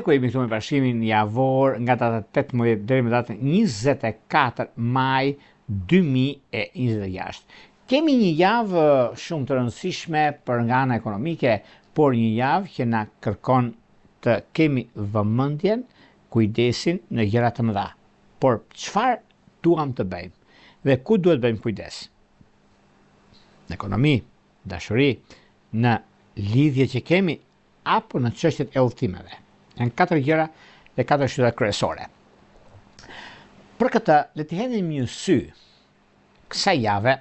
Ku jemi këtu me bashkimin javor nga data 18 deri në datën 24 maj 2026. Kemi një javë shumë të rëndësishme për nga ana ekonomike, por një javë që na kërkon të kemi vëmendjen, kujdesin në gjëra të mëdha. Por çfarë duam të bëjmë dhe ku duhet bëjmë kujdes? Në ekonomi, dashuri, në lidhje që kemi apo në çështjet e udhëtimeve. Janë 4 gjëra dhe 4 shtylla kryesore. Për këtë, le të hedhim një sy kësaj jave,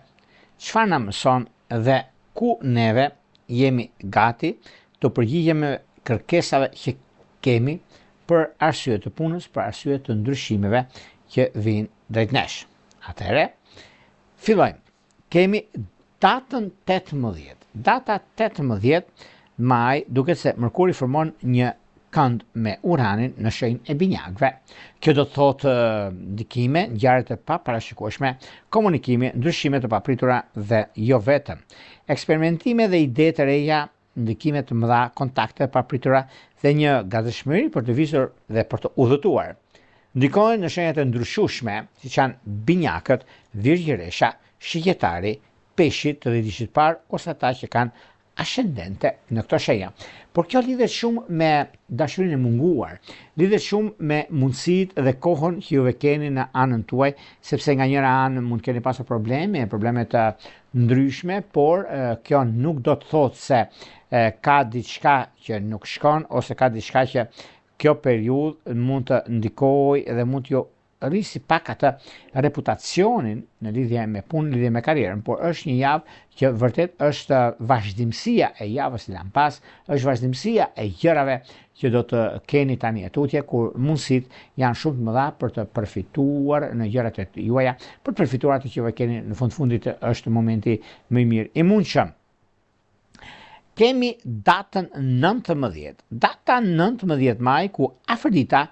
çfarë na mëson dhe ku neve jemi gati të përgjigjemi kërkesave që kemi për arsye të punës, për arsye të ndryshimeve që vijnë drejt nesh. Atëherë, fillojmë. Kemi datën 18. Data 18 maj duket se Mërkuri formon një kënd me Uranin në shenjë e binjakëve. Kjo do të thotë ndikime, ngjarje të paparashikueshme, komunikime, ndryshime të papritura dhe jo vetëm. Eksperimentime dhe ide të reja, ndikime të mëdha, kontakte të papritura dhe një gatishmëri për të visur dhe për të udhëtuar. Ndikojnë në shenjat e ndryshueshme, siç janë binjakët, virgjëresha, shigjetari, peshqit të dhjetëshit parë ose ata që kanë ascendente në këto shenja. Por kjo lidhet shumë me dashurinë e munguar, lidhet shumë me mundësitë dhe kohën që juve keni në anën tuaj, sepse nga njëra anë mund keni pasur probleme të ndryshme, por kjo nuk do të thotë se ka diçka që nuk shkon ose ka diçka që kjo periudhë mund të ndikojë dhe mund t'ju rrisi pak atë reputacionin në lidhje me punën, lidhje me karrierën, por është një javë që vërtet është vazhdimësia e javës që lan pas, është vazhdimësia e gjërave që do të keni tani tutje, kur mundësitë janë shumë të mëdha për të përfituar në gjërat e juaja, për të përfituar atë që juve keni në fundit është momenti më i mirë i mundshëm. Kemi datën 19. Data 19 maj ku Afrodita